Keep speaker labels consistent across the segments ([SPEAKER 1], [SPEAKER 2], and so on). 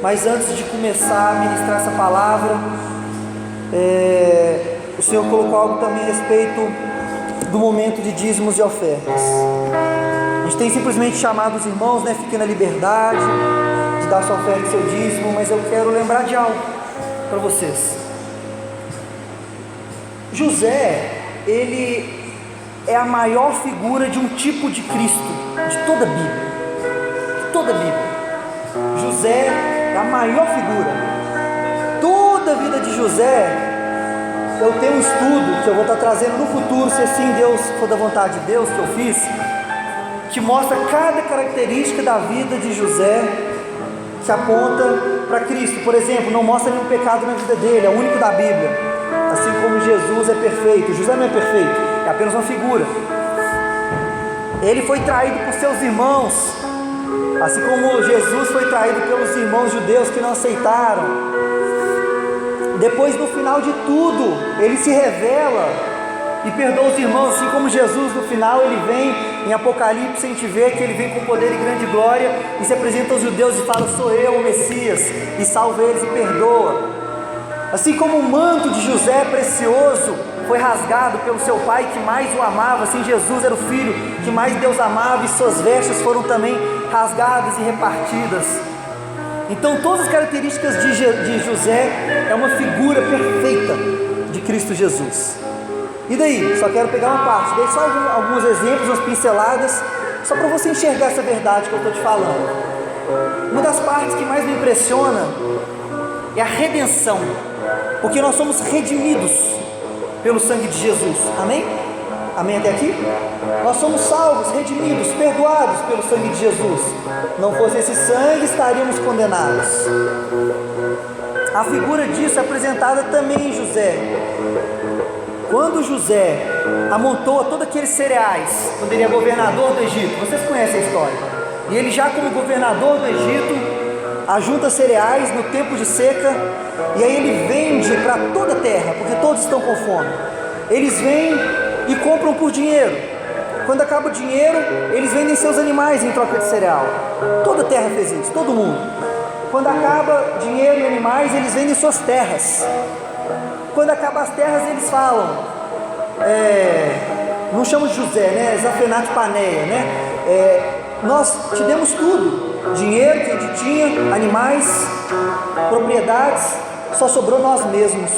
[SPEAKER 1] Mas antes de começar a ministrar essa palavra, o Senhor colocou algo também a respeito do momento de dízimos e ofertas. A gente tem simplesmente chamado os irmãos, fiquem na liberdade de dar sua oferta e seu dízimo, mas eu quero lembrar de algo para vocês. José, ele é a maior figura de um tipo de Cristo, de toda a Bíblia. De toda a Bíblia. José é a maior figura. Toda a vida de José, eu tenho um estudo que eu vou estar trazendo no futuro, se assim Deus for da vontade de Deus, que eu fiz, que mostra cada característica da vida de José que aponta para Cristo. Por exemplo, não mostra nenhum pecado na vida dele, é o único da Bíblia. Assim como Jesus é perfeito, José não é perfeito, é apenas uma figura. Ele foi traído por seus irmãos, assim como Jesus foi traído pelos irmãos judeus que não aceitaram. Depois, no final de tudo, ele se revela e perdoa os irmãos, assim como Jesus no final, ele vem em Apocalipse, a gente vê que ele vem com poder e grande glória e se apresenta aos judeus e fala: sou eu, o Messias, e salva eles e perdoa. Assim como o manto de José precioso foi rasgado pelo seu pai que mais o amava, assim Jesus era o filho que mais Deus amava, e suas vestes foram também rasgadas e repartidas. Então todas as características de José é uma figura perfeita de Cristo Jesus. E daí? Só quero pegar uma parte, dei só alguns exemplos, umas pinceladas, só para você enxergar essa verdade que eu estou te falando. Uma das partes que mais me impressiona é a redenção, porque nós somos redimidos pelo sangue de Jesus, amém? Amém até aqui? Nós somos salvos, redimidos, perdoados pelo sangue de Jesus. Não fosse esse sangue, estaríamos condenados. A figura disso é apresentada também em José. Quando José amontoa todos aqueles cereais, quando ele é governador do Egito, vocês conhecem a história, e ele já como governador do Egito, ajunta cereais no tempo de seca, e aí ele vende para toda a terra, porque todos estão com fome. Eles vêm e compram por dinheiro. Quando acaba o dinheiro, eles vendem seus animais em troca de cereal. Toda a terra fez isso, todo mundo. Quando acaba dinheiro e animais, eles vendem suas terras. Quando acaba as terras, eles falam, não chamam de José, né? Zafenat Paneia, né? Nós te demos tudo, dinheiro que a gente tinha, animais, propriedades, só sobrou nós mesmos.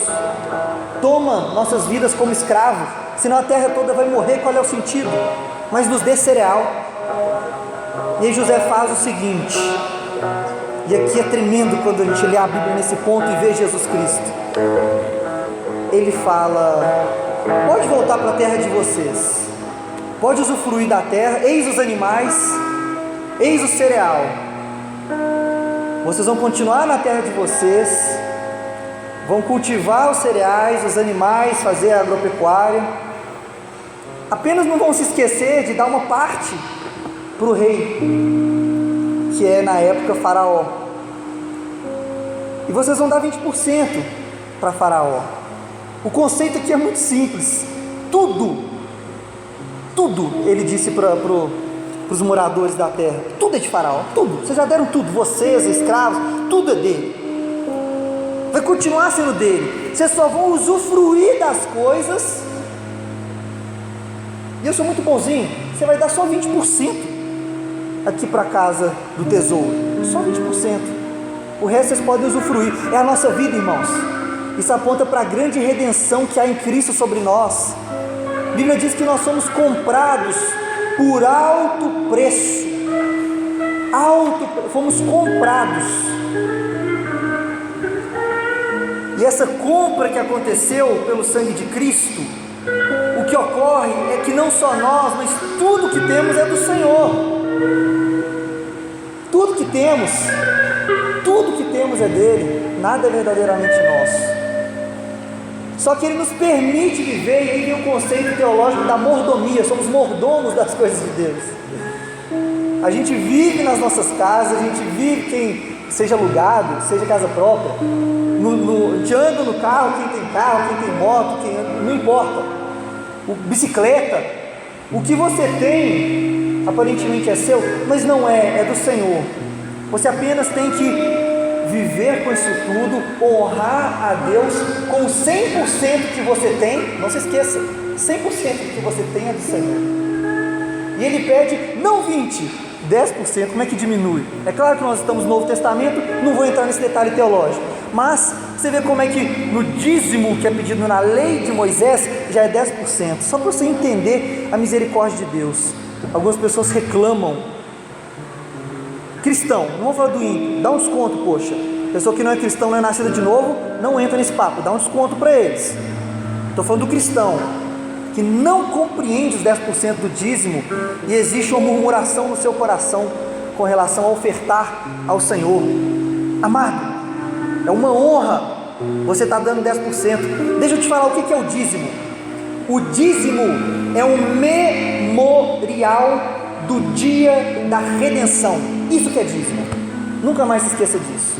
[SPEAKER 1] Toma nossas vidas como escravos, senão a terra toda vai morrer. Qual é o sentido? Mas nos dê cereal. E aí José faz o seguinte, e aqui é tremendo quando a gente lê a Bíblia nesse ponto e vê Jesus Cristo. Ele fala, pode voltar para a terra de vocês, pode usufruir da terra, eis os animais, eis o cereal, vocês vão continuar na terra de vocês, vão cultivar os cereais, os animais, fazer a agropecuária, apenas não vão se esquecer de dar uma parte para o rei, que é na época Faraó, e vocês vão dar 20% para Faraó. O conceito aqui é muito simples, tudo ele disse para os moradores da terra, tudo é de Faraó, tudo, vocês já deram tudo, vocês, escravos, tudo é dele, vai continuar sendo dele, vocês só vão usufruir das coisas, e eu sou muito bonzinho, você vai dar só 20% aqui para a casa do tesouro, só 20%, o resto vocês podem usufruir. É a nossa vida, irmãos. Isso aponta para a grande redenção que há em Cristo sobre nós. A Bíblia diz que nós somos comprados por alto preço. Fomos comprados. E essa compra que aconteceu pelo sangue de Cristo, o que ocorre é que não só nós, mas tudo que temos é do Senhor. Tudo que temos é dele, nada é verdadeiramente nosso. Só que ele nos permite viver, e aí vem o conceito teológico da mordomia, somos mordomos das coisas de Deus. A gente vive nas nossas casas, a gente vive, quem seja alugado, seja casa própria, a gente anda no carro, quem tem moto, não importa, bicicleta, o que você tem, aparentemente é seu, mas não é do Senhor. Você apenas tem que viver com isso tudo, honrar a Deus com 100% que você tem, não se esqueça, 100% que você tem é do Senhor. E ele pede não 20%, 10%, como é que diminui? É claro que nós estamos no Novo Testamento, não vou entrar nesse detalhe teológico, mas você vê como é que no dízimo que é pedido na lei de Moisés, já é 10%, só para você entender a misericórdia de Deus. Algumas pessoas reclamam, cristão, não vou falar do ímpio, dá um desconto, poxa, pessoa que não é cristão, não é nascida de novo, não entra nesse papo, dá um desconto para eles. Estou falando do cristão, que não compreende os 10% do dízimo, e existe uma murmuração no seu coração, com relação a ofertar ao Senhor. Amado, é uma honra, você está dando 10%, deixa eu te falar o que é o dízimo. O dízimo é um memorial do dia da redenção, isso que é dízimo, nunca mais se esqueça disso.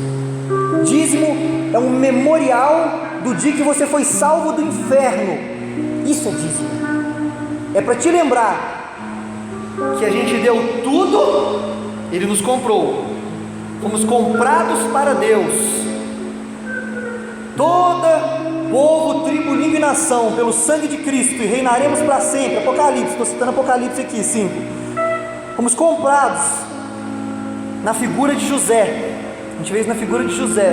[SPEAKER 1] Dízimo é um memorial do dia que você foi salvo do inferno, isso é dízimo, é para te lembrar que a gente deu tudo, ele nos comprou, fomos comprados para Deus, toda povo, tribo, língua e nação, pelo sangue de Cristo, e reinaremos para sempre. Apocalipse, estou citando Apocalipse aqui, 5. Fomos comprados na figura de José, a gente vê isso na figura de José,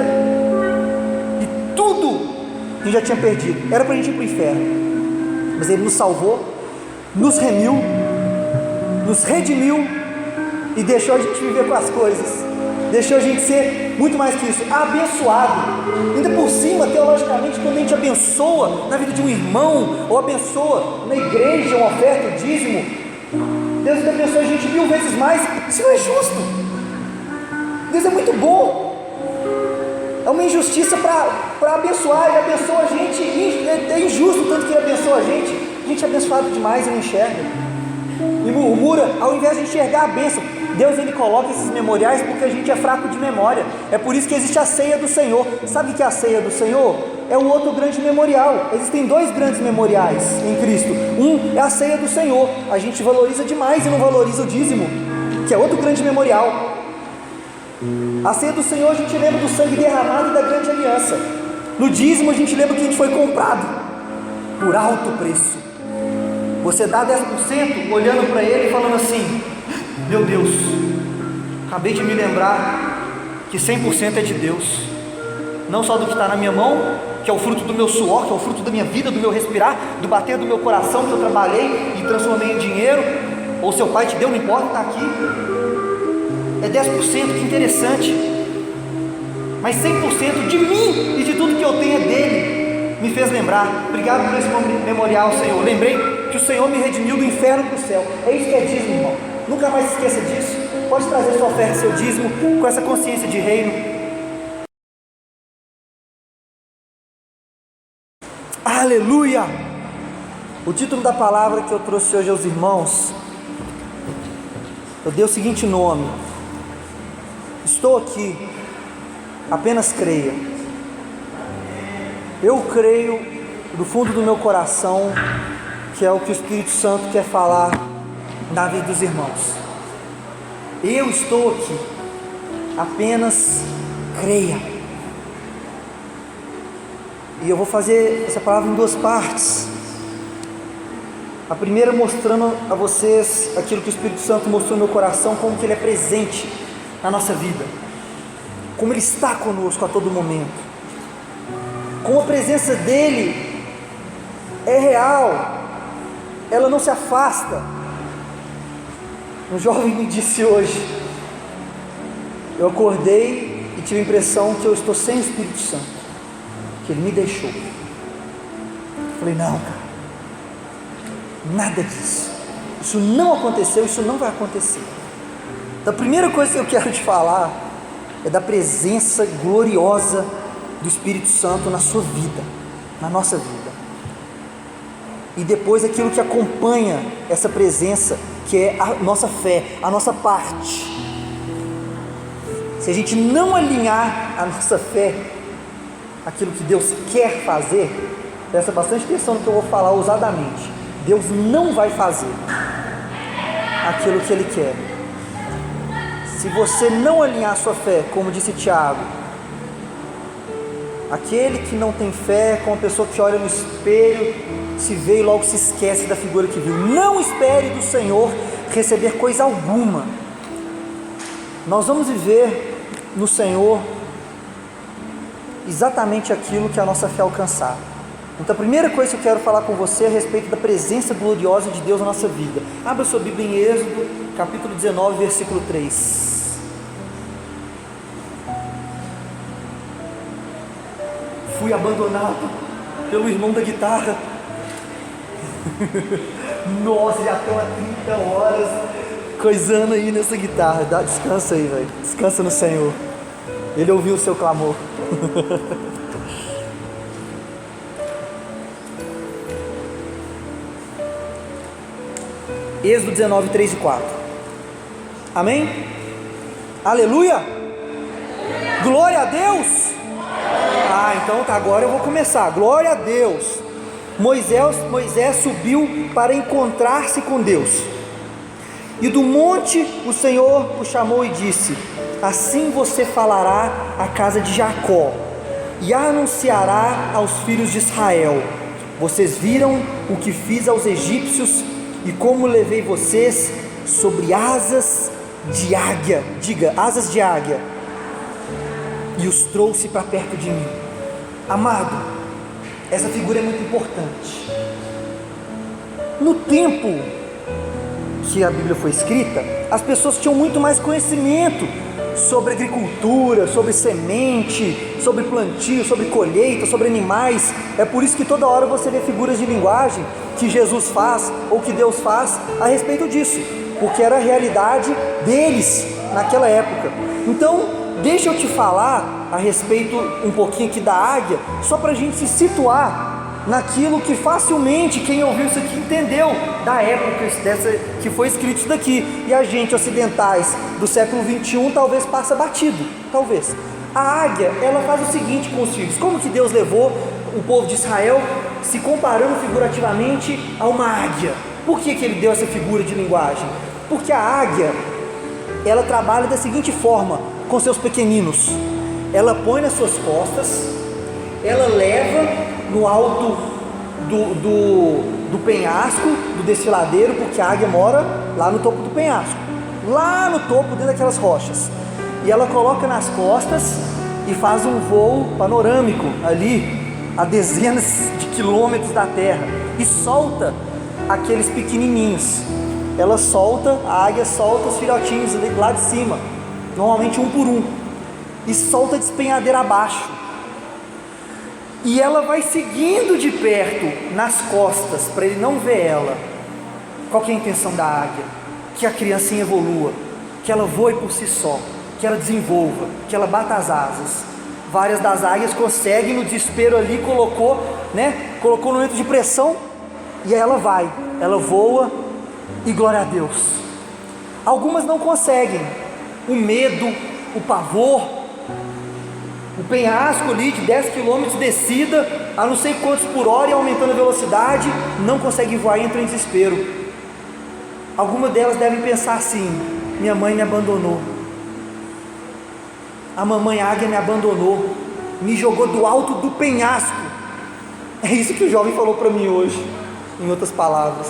[SPEAKER 1] e tudo a gente já tinha perdido, era para a gente ir para o inferno, mas ele nos salvou, nos remiu, nos redimiu, e deixou a gente viver com as coisas. deixou a gente ser muito mais que isso, abençoado. Ainda por cima, teologicamente, quando a gente abençoa na vida de um irmão, ou abençoa na igreja, uma oferta, um dízimo, Deus abençoa a gente 1000 vezes mais. Isso não é justo. Deus é muito bom. É uma injustiça para abençoar. Ele abençoa a gente, é injusto tanto que ele abençoa a gente é abençoado demais e não enxerga, e murmura ao invés de enxergar a bênção. Deus, ele coloca esses memoriais porque a gente é fraco de memória. É por isso que existe a ceia do Senhor. Sabe o que é a ceia do Senhor? É um outro grande memorial. Existem 2 grandes memoriais em Cristo. Um é a ceia do Senhor. A gente valoriza demais e não valoriza o dízimo, que é outro grande memorial. A ceia do Senhor, a gente lembra do sangue derramado e da grande aliança. No dízimo a gente lembra que a gente foi comprado por alto preço. Você dá 10% olhando para ele e falando assim: meu Deus, acabei de me lembrar que 100% é de Deus, não só do que está na minha mão, que é o fruto do meu suor, que é o fruto da minha vida, do meu respirar, do bater do meu coração, que eu trabalhei e transformei em dinheiro, ou seu pai te deu, não importa, está aqui. É 10%, que interessante. Mas 100% de mim e de tudo que eu tenho é dele. Me fez lembrar. Obrigado por esse memorial, Senhor. Lembrei que o Senhor me redimiu do inferno para o céu. É isso que é dízimo, irmão. Nunca mais esqueça disso. Pode trazer sua oferta, seu dízimo, com essa consciência de reino. Aleluia! O título da palavra que eu trouxe hoje aos irmãos, eu dei o seguinte nome: estou aqui, apenas creia. Eu creio do fundo do meu coração que é o que o Espírito Santo quer falar na vida dos irmãos. Eu estou aqui, apenas creia. E eu vou fazer essa palavra em 2 partes. A primeira mostrando a vocês aquilo que o Espírito Santo mostrou no meu coração, como que ele é presente na nossa vida, como ele está conosco a todo momento, como a presença dele é real, ela não se afasta. Um jovem me disse hoje: eu acordei e tive a impressão que eu estou sem o Espírito Santo, que ele me deixou. Eu falei: não, cara, nada disso, isso não aconteceu, isso não vai acontecer. Então, a primeira coisa que eu quero te falar é da presença gloriosa do Espírito Santo na sua vida, na nossa vida. E depois aquilo que acompanha essa presença, que é a nossa fé, a nossa parte. Se a gente não alinhar a nossa fé aquilo que Deus quer fazer, presta bastante atenção no que eu vou falar ousadamente. Deus não vai fazer aquilo que Ele quer. Se você não alinhar a sua fé, como disse Tiago, aquele que não tem fé é como uma pessoa que olha no espelho, se vê e logo se esquece da figura que viu. Não espere do Senhor receber coisa alguma. Nós vamos viver no Senhor exatamente aquilo que a nossa fé alcançar. Então a primeira coisa que eu quero falar com você é a respeito da presença gloriosa de Deus na nossa vida. Abra sua Bíblia em Êxodo, capítulo 19, versículo 3. Fui abandonado pelo irmão da guitarra. Nossa, já estão há 30 horas coisando aí nessa guitarra. Descansa aí, velho. Descansa no Senhor. Ele ouviu o seu clamor. Êxodo 19, 3 e 4. Amém? Aleluia! Glória a Deus! Então tá, agora eu vou começar. Glória a Deus! Moisés subiu para encontrar-se com Deus. E do monte o Senhor o chamou e disse: assim você falará à casa de Jacó e anunciará aos filhos de Israel: vocês viram o que fiz aos egípcios e como levei vocês sobre asas de águia, diga, asas de águia, e os trouxe para perto de mim. Amado, essa figura é muito importante. No tempo que a Bíblia foi escrita, as pessoas tinham muito mais conhecimento sobre agricultura, sobre semente, sobre plantio, sobre colheita, sobre animais. É por isso que toda hora você vê figuras de linguagem que Jesus faz ou que Deus faz a respeito disso, porque era a realidade deles naquela época. Então, deixa eu te falar a respeito um pouquinho aqui da águia, só para a gente se situar naquilo que facilmente quem ouviu isso aqui entendeu da época que foi escrito isso daqui, e a gente ocidentais do século 21 talvez passa batido, talvez. A águia, ela faz o seguinte com os filhos. Como que Deus levou o povo de Israel se comparando figurativamente a uma águia? Por que ele deu essa figura de linguagem? Porque a águia, ela trabalha da seguinte forma com seus pequeninos: ela põe nas suas costas, ela leva no alto do penhasco, do desfiladeiro, porque a águia mora lá no topo do penhasco, lá no topo, dentro daquelas rochas, e ela coloca nas costas e faz um voo panorâmico ali a dezenas de quilômetros da terra e solta aqueles pequenininhos. Ela solta, a águia solta os filhotinhos ali lá de cima, normalmente um por um, e solta despenhadeira abaixo. E ela vai seguindo de perto nas costas, para ele não ver ela. Qual que é a intenção da águia? Que a criancinha evolua, que ela voe por si só, que ela desenvolva, que ela bata as asas. Várias das águias conseguem, no desespero ali, colocou no momento de pressão, e aí ela vai, ela voa, e glória a Deus. Algumas não conseguem, o medo, o pavor, o penhasco ali de 10 km descida, a não sei quantos por hora e aumentando a velocidade, não conseguem voar e entram em desespero. Algumas delas devem pensar assim: minha mãe me abandonou, a mamãe águia me abandonou, me jogou do alto do penhasco. É isso que o jovem falou para mim hoje, em outras palavras.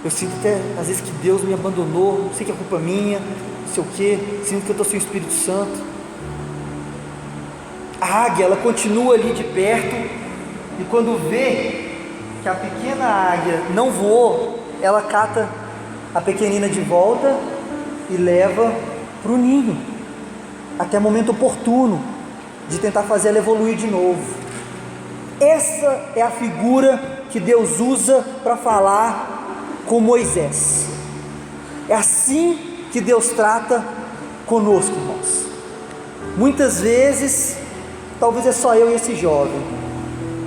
[SPEAKER 1] Eu sinto até às vezes que Deus me abandonou, não sei que é culpa minha, não sei o que, sinto que eu estou sem o Espírito Santo. A águia, ela continua ali de perto, e quando vê que a pequena águia não voou, ela cata a pequenina de volta e leva para o ninho, até o momento oportuno de tentar fazer ela evoluir de novo. Essa é a figura que Deus usa para falar com Moisés. É assim que Deus trata conosco, irmãos. Muitas vezes, talvez é só eu e esse jovem,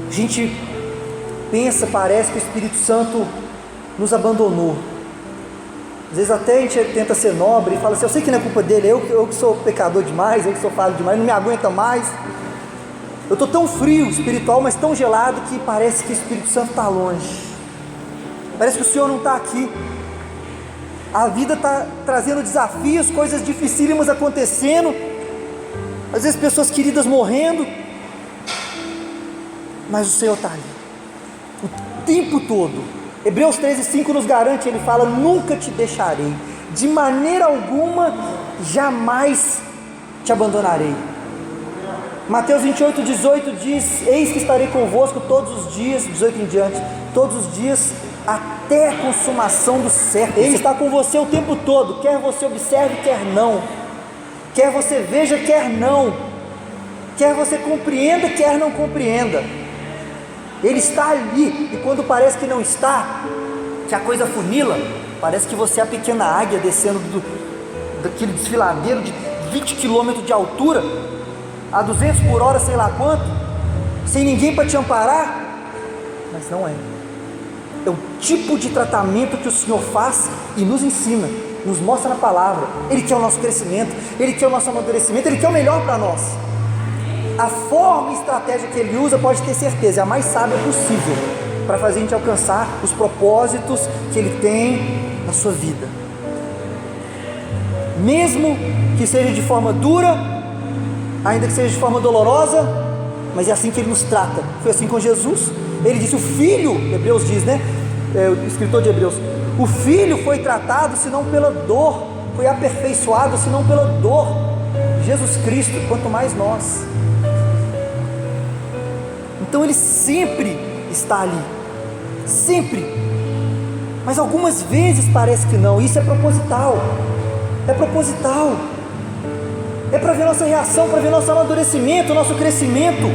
[SPEAKER 1] a gente pensa, parece que o Espírito Santo nos abandonou. Às vezes até a gente tenta ser nobre e fala assim: eu sei que não é culpa dele, eu que sou pecador demais, eu que sou falho demais, não me aguenta mais, eu estou tão frio espiritual, mas tão gelado, que parece que o Espírito Santo está longe, parece que o Senhor não está aqui. A vida está trazendo desafios, coisas dificílimas acontecendo, às vezes pessoas queridas morrendo, mas o Senhor está ali, o tempo todo. Hebreus 13:5 nos garante, ele fala: nunca te deixarei, de maneira alguma, jamais te abandonarei. Mateus 28:18 diz: eis que estarei convosco todos os dias, 18 em diante, todos os dias, até a consumação do século. Ele está com você o tempo todo, quer você observe, quer não, quer você veja, quer não, quer você compreenda, quer não compreenda. Ele está ali, e quando parece que não está, que a coisa funila, parece que você é a pequena águia descendo daquele desfiladeiro de 20 km de altura, a 200 por hora, sei lá quanto, sem ninguém para te amparar. Mas não é. É o tipo de tratamento que o Senhor faz e nos ensina, nos mostra na palavra. Ele quer o nosso crescimento, Ele quer o nosso amadurecimento, Ele quer o melhor para nós. A forma e estratégia que Ele usa, pode ter certeza, é a mais sábia possível, para fazer a gente alcançar os propósitos que Ele tem na sua vida. Mesmo que seja de forma dura, ainda que seja de forma dolorosa, mas é assim que Ele nos trata. Foi assim com Jesus. Ele disse: o Filho, Hebreus diz, o escritor de Hebreus, o Filho foi tratado senão pela dor, foi aperfeiçoado senão pela dor. Jesus Cristo, quanto mais nós. Então Ele sempre está ali, sempre, mas algumas vezes parece que não. Isso é proposital, é para ver nossa reação, para ver nosso amadurecimento, nosso crescimento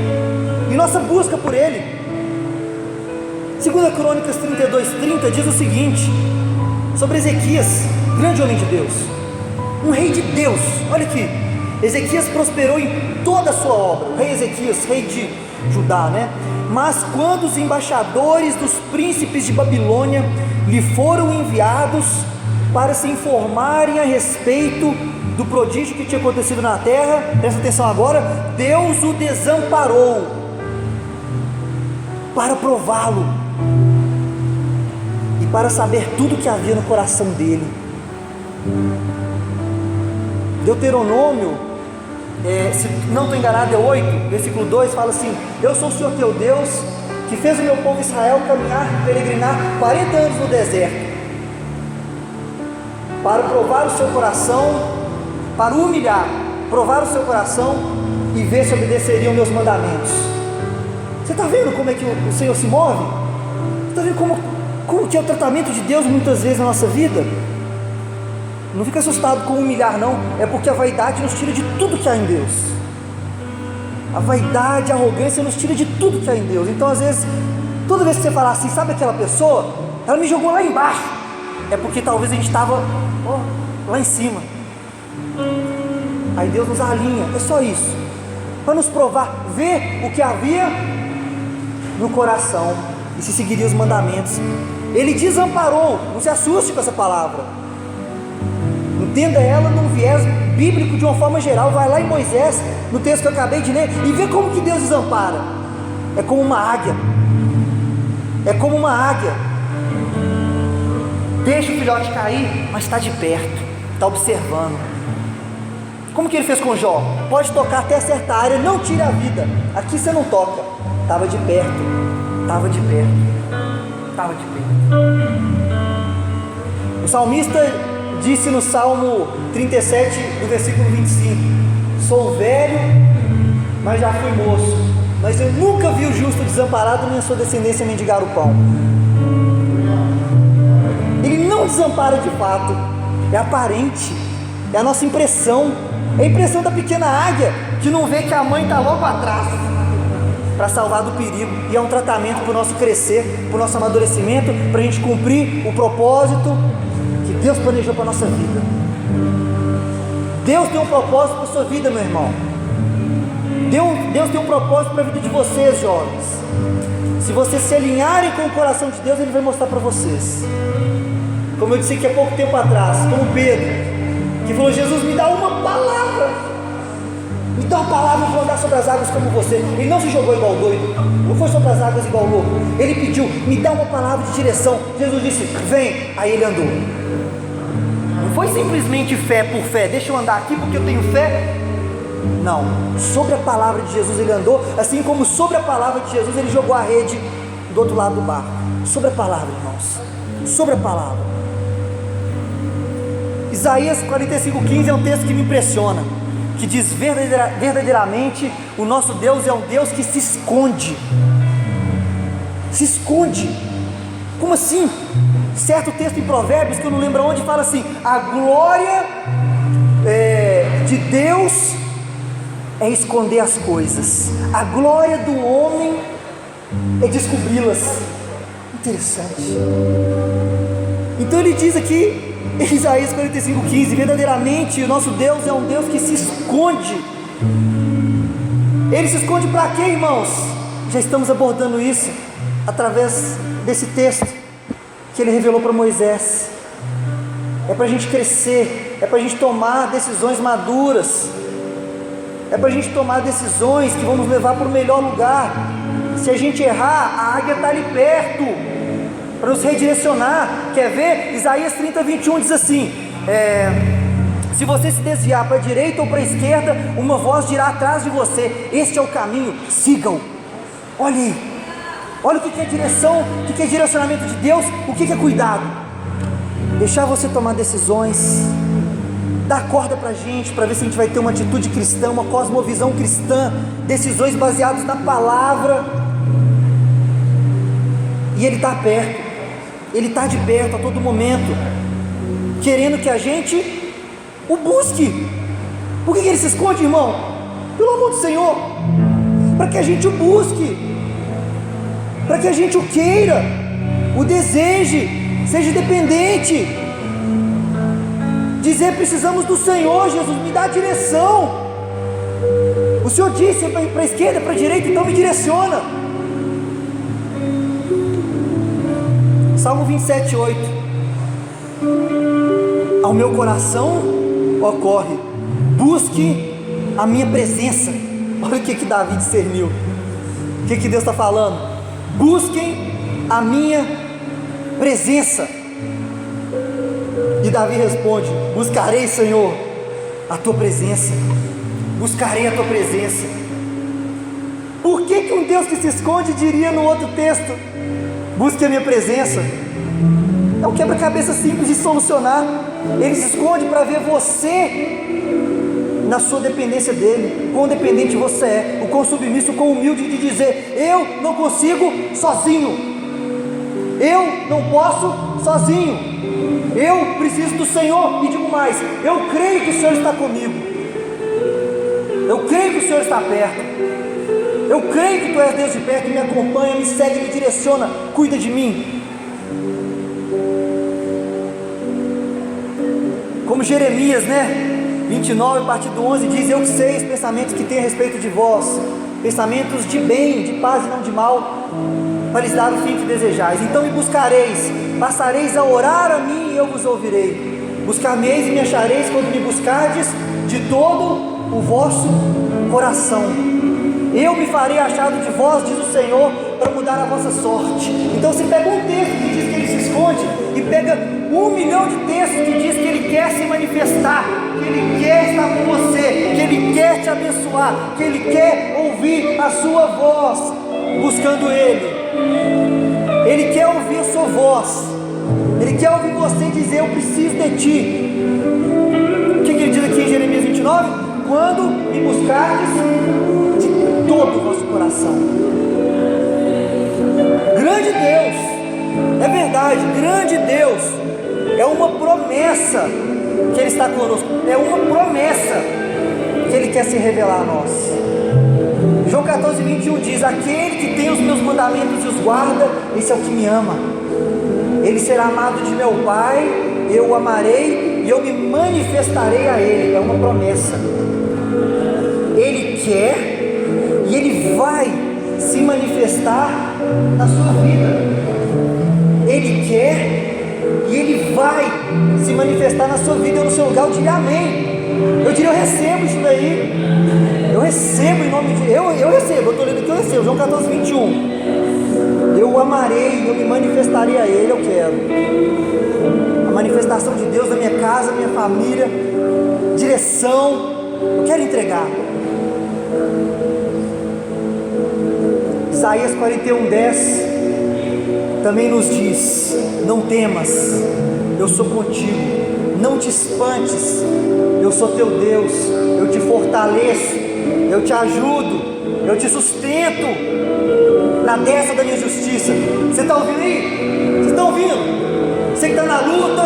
[SPEAKER 1] e nossa busca por Ele. 2 Crônicas 32:30 diz o seguinte, sobre Ezequias, grande homem de Deus, um rei de Deus. Olha aqui, Ezequias prosperou em toda a sua obra, o rei Ezequias, rei de Judá, né? Mas quando os embaixadores dos príncipes de Babilônia lhe foram enviados para se informarem a respeito do prodígio que tinha acontecido na terra, presta atenção agora, Deus o desamparou para prová-lo e para saber tudo que havia no coração dele. Deuteronômio, se não estou enganado, é 8, versículo 2, fala assim: eu sou o Senhor teu Deus, que fez o meu povo Israel caminhar, peregrinar 40 anos no deserto, para provar o seu coração, para humilhar, provar o seu coração e ver se obedeceriam meus mandamentos. Você está vendo como é que o Senhor se move? Você está vendo como que é o tratamento de Deus muitas vezes na nossa vida? Não fica assustado com humilhar não, é porque a vaidade nos tira de tudo que há em Deus. A vaidade, a arrogância nos tira de tudo que há em Deus. Então às vezes, toda vez que você falar assim, sabe aquela pessoa, ela me jogou lá embaixo, é porque talvez a gente estava lá em cima. Aí Deus nos alinha, é só isso, para nos provar, ver o que havia no coração e se seguiria os mandamentos. Ele desamparou, não se assuste com essa palavra, entenda ela num viés bíblico de uma forma geral. Vai lá em Moisés, no texto que eu acabei de ler, e vê como que Deus desampara. É como uma águia, é como uma águia, deixa o filhote cair, mas está de perto, está observando. Como que ele fez com Jó? Pode tocar até certa área, não tire a vida, aqui você não toca. Estava de perto, estava de perto, estava de perto. O salmista disse no Salmo 37, do versículo 25: sou velho, mas já fui moço, mas eu nunca vi o justo desamparado, nem a sua descendência mendigar o pão. Ele não desampara de fato, é aparente, é a nossa impressão, é a impressão da pequena águia, que não vê que a mãe está logo atrás, para salvar do perigo. E é um tratamento para o nosso crescer, para o nosso amadurecimento, para a gente cumprir o propósito que Deus planejou para a nossa vida. Deus tem um propósito para a sua vida, meu irmão. Deus tem um propósito para a vida de vocês, jovens. Se vocês se alinharem com o coração de Deus, Ele vai mostrar para vocês. Como eu disse aqui há pouco tempo atrás, como Pedro, que falou: Jesus, me dá uma palavra, me dá uma palavra, eu vou andar sobre as águas como você. Ele não se jogou igual doido, não foi sobre as águas igual louco. Ele pediu: me dá uma palavra de direção. Jesus disse: vem. Aí ele andou. Não foi simplesmente fé por fé, deixa eu andar aqui porque eu tenho fé. Não, sobre a palavra de Jesus ele andou, assim como sobre a palavra de Jesus ele jogou a rede do outro lado do barco. Sobre a palavra, irmãos, sobre a palavra. Isaías 45:15 é um texto que me impressiona, que diz: verdadeiramente o nosso Deus é um Deus que se esconde. Se esconde. Como assim? Certo texto em Provérbios, que eu não lembro onde, fala assim: a glória de Deus é esconder as coisas, a glória do homem é descobri-las. Interessante. Então ele diz aqui em Isaías 45:15: verdadeiramente o nosso Deus é um Deus que se esconde. Ele se esconde para quê, irmãos? Já estamos abordando isso através desse texto que ele revelou para Moisés. É para a gente crescer, é para a gente tomar decisões maduras, é para a gente tomar decisões que vão nos levar para o melhor lugar. Se a gente errar, a águia está ali perto para nos redirecionar. Quer ver? Isaías 30:21 diz assim: se você se desviar para a direita ou para a esquerda, uma voz dirá atrás de você: este é o caminho, sigam. Olha aí, olha o que é direção, o que é direcionamento de Deus, o que é cuidado. Deixar você tomar decisões, dar corda para a gente, para ver se a gente vai ter uma atitude cristã, uma cosmovisão cristã, decisões baseadas na palavra. E Ele está perto, Ele está de perto a todo momento, querendo que a gente o busque, Por que ele se esconde, irmão? Pelo amor do Senhor, para que a gente o busque, para que a gente o queira, o deseje, seja dependente. Dizer: precisamos do Senhor, Jesus, me dá direção. O Senhor disse para a esquerda, para a direita, então me direciona. Salmo 27:8. Ao meu coração ocorre: busque a minha presença. Olha o que Davi discerniu, o que Deus está falando: busquem a minha presença. E Davi responde: buscarei, Senhor, a tua presença. Buscarei a tua presença. Por que um Deus que se esconde diria no outro texto: busque a minha presença? É um quebra-cabeça simples de solucionar. Ele se esconde para ver você na sua dependência dele, quão dependente você é, o quão submisso, o quão humilde de dizer: eu não consigo sozinho, eu não posso sozinho, eu preciso do Senhor. E digo mais: eu creio que o Senhor está comigo, eu creio que o Senhor está perto, eu creio que tu és Deus de perto, me acompanha, me segue, me direciona, cuida de mim. Como Jeremias, 29, a partir do 11 diz: eu que sei os pensamentos que tenho a respeito de vós, pensamentos de bem, de paz e não de mal, para lhes dar o fim que desejais. Então me buscareis, passareis a orar a mim e eu vos ouvirei. Buscar-me-eis e me achareis quando me buscardes de todo o vosso coração. Eu me farei achado de vós, diz o Senhor, para mudar a vossa sorte. Então você pega um texto que diz que ele se esconde, e pega 1 milhão de textos que diz que ele quer se manifestar, que ele quer estar com você, que ele quer te abençoar, que ele quer ouvir a sua voz. Buscando ele quer ouvir a sua voz, ele quer ouvir você dizer: eu preciso de ti. O que ele diz aqui em Jeremias 29? Quando me buscardes de todo o vosso coração. Grande Deus, é verdade, grande Deus, é uma promessa que Ele está conosco, é uma promessa que Ele quer se revelar a nós. João 14:21 diz: aquele que tem os meus mandamentos e os guarda, esse é o que me ama. Ele será amado de meu Pai, eu o amarei e eu me manifestarei a ele. É uma promessa. Ele quer e Ele vai se manifestar na sua vida. Ele quer e Ele vai se manifestar na sua vida. Eu no seu lugar eu diria amém. Eu diria: eu recebo isso daí. Eu recebo em nome de... Eu recebo, eu estou lendo aqui, eu recebo. João 14:21. Eu o amarei, eu me manifestarei a Ele. Eu quero a manifestação de Deus na minha casa, minha família, direção. Eu quero entregar. Isaías 41:10 também nos diz: não temas, eu sou contigo, não te espantes, eu sou teu Deus, eu te fortaleço, eu te ajudo, eu te sustento na destra da minha justiça. Você está ouvindo aí? Vocês estão ouvindo? Você que está na luta,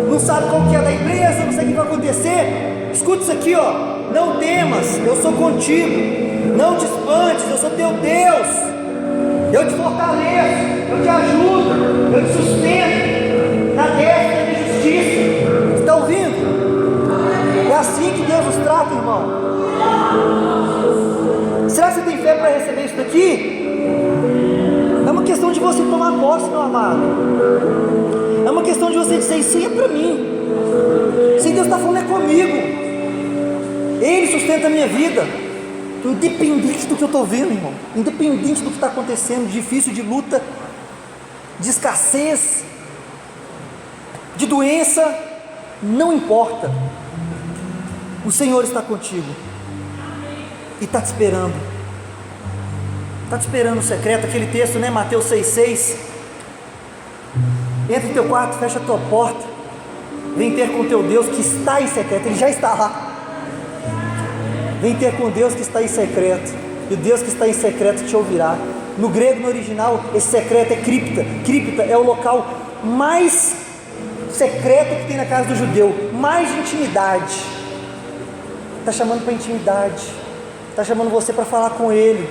[SPEAKER 1] não sabe qual que é da empresa, não sabe o que vai acontecer, escuta isso aqui, ó: não temas, eu sou contigo, não te espantes, eu sou teu Deus, eu te fortaleço, eu te ajudo, eu te sustento na destra da minha justiça. Está ouvindo? É assim que Deus nos trata, irmão. Será que você tem fé para receber isso daqui? É uma questão de você tomar posse, meu amado. É uma questão de você dizer: isso aí é para mim. Se Deus está falando, é comigo. Ele sustenta a minha vida, independente do que eu estou vendo, irmão, independente do que está acontecendo, difícil, de luta, de escassez, de doença, não importa. O Senhor está contigo e está te esperando. Está te esperando no secreto. Aquele texto, Mateus 6,6. Entra em teu quarto, fecha a tua porta, vem ter com teu Deus que está em secreto. Ele já está lá. Vem ter com Deus que está em secreto, e o Deus que está em secreto te ouvirá. No grego, no original, esse secreto é cripta. Cripta é o local mais secreto que tem na casa do judeu, mais de intimidade. está chamando para intimidade, está chamando você para falar com Ele,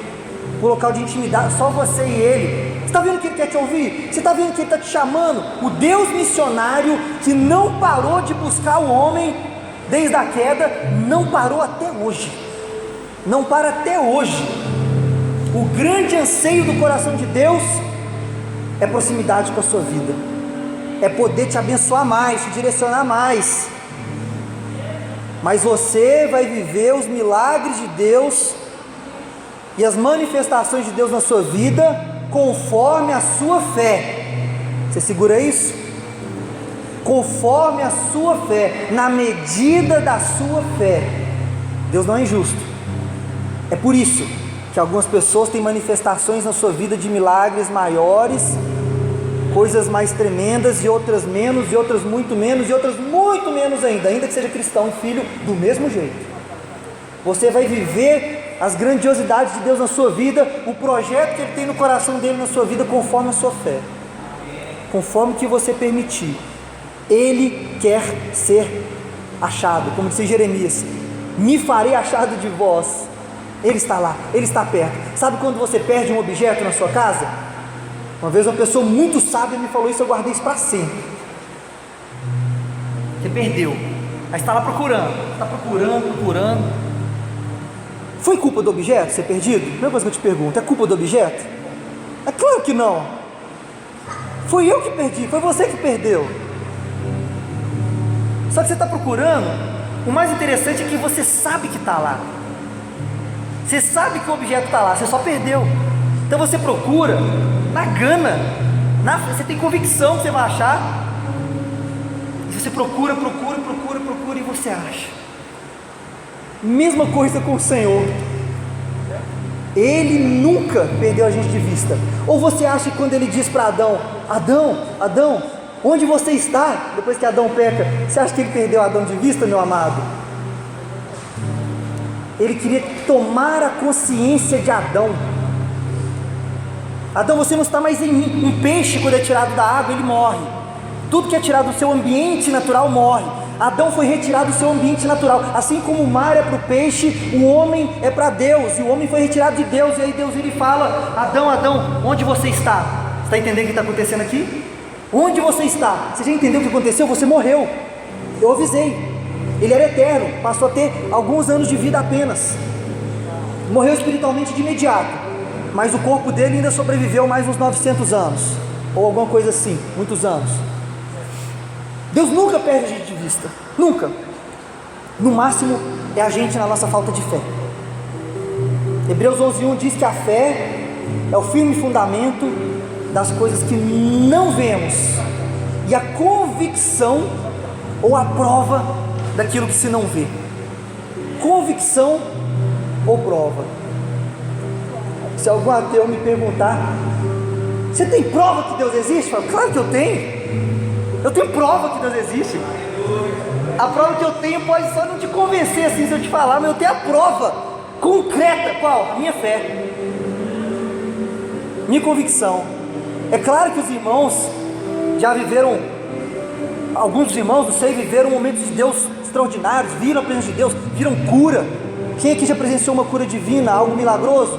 [SPEAKER 1] para um local de intimidade, só você e Ele. Você está vendo que Ele quer te ouvir? Você está vendo que Ele está te chamando? O Deus missionário que não parou de buscar o homem desde a queda, não parou até hoje, não para até hoje. O grande anseio do coração de Deus é proximidade com a sua vida, é poder te abençoar mais, te direcionar mais. Mas você vai viver os milagres de Deus e as manifestações de Deus na sua vida conforme a sua fé. Você segura isso? Conforme a sua fé, na medida da sua fé. Deus não é injusto. É por isso que algumas pessoas têm manifestações na sua vida de milagres maiores, coisas mais tremendas, e outras menos, e outras muito menos, e outras muito menos ainda que seja cristão e filho, do mesmo jeito. Você vai viver as grandiosidades de Deus na sua vida, o projeto que Ele tem no coração dele na sua vida, conforme a sua fé, conforme o que você permitir. Ele quer ser achado, como disse Jeremias: me farei achado de vós. Ele está lá, Ele está perto. Sabe quando você perde um objeto na sua casa? Uma vez uma pessoa muito sábia me falou isso, eu guardei isso para sempre. Você perdeu, aí está lá procurando, está procurando. Foi culpa do objeto ser perdido? Primeira coisa que eu te pergunto, é culpa do objeto? É claro que não. Foi eu que perdi, foi você que perdeu. Só que você está procurando. O mais interessante é que você sabe que está lá. Você sabe que o objeto está lá, você só perdeu. Então você procura na gana, você tem convicção que você vai achar. E você procura e você acha. Mesma coisa com o Senhor. Ele nunca perdeu a gente de vista. Ou você acha que quando Ele diz para Adão, onde você está? Depois que Adão peca, você acha que Ele perdeu Adão de vista, meu amado? Ele queria tomar a consciência de Adão. Adão, você não está mais em mim. Um peixe, quando é tirado da água, ele morre. Tudo que é tirado do seu ambiente natural morre. Adão foi retirado do seu ambiente natural. Assim como o mar é para o peixe, o homem é para Deus. E o homem foi retirado de Deus. E aí Deus ele fala: Adão, onde você está? Você está entendendo o que está acontecendo aqui? Onde você está? Você já entendeu o que aconteceu? Você morreu. Eu avisei. Ele era eterno, passou a ter alguns anos de vida apenas. Morreu espiritualmente de imediato, mas o corpo dele ainda sobreviveu mais uns 900 anos, ou alguma coisa assim, muitos anos. Deus nunca perde a gente de vista, nunca. No máximo é a gente na nossa falta de fé. Hebreus 11:1 diz que a fé é o firme fundamento das coisas que não vemos, e a convicção ou a prova daquilo que se não vê. Convicção ou prova. Se algum ateu me perguntar: você tem prova que Deus existe? Eu falo: claro que eu tenho. Eu tenho prova que Deus existe. A prova que eu tenho pode só não te convencer assim se eu te falar, mas eu tenho a prova concreta. Qual? A minha fé, minha convicção. É claro que os irmãos já viveram, alguns dos irmãos do SEI viveram momentos de Deus extraordinários, viram a presença de Deus, viram cura. Quem aqui já presenciou uma cura divina, algo milagroso?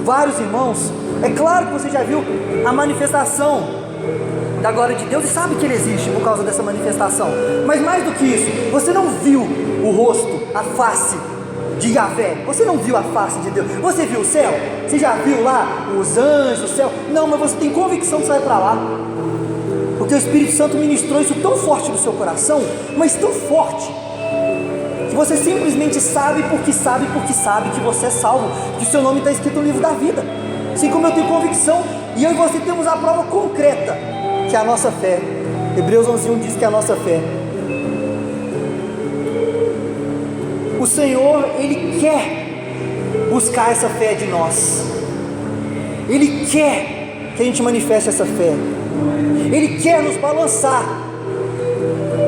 [SPEAKER 1] Vários irmãos. É claro que você já viu a manifestação da glória de Deus e sabe que Ele existe por causa dessa manifestação. Mas mais do que isso, você não viu o rosto, a face de Yahvé. Você não viu a face de Deus. Você viu o céu? Você já viu lá os anjos, o céu? Não, mas você tem convicção que você vai para lá, porque o Espírito Santo ministrou isso tão forte no seu coração, mas tão forte, que você simplesmente sabe porque sabe que você é salvo, que o seu nome está escrito no livro da vida. Assim como eu tenho convicção, e eu e você temos a prova concreta, que é a nossa fé. Hebreus 11:1 diz que é a nossa fé. O Senhor, Ele quer buscar essa fé de nós. Ele quer que a gente manifeste essa fé. Ele quer nos balançar.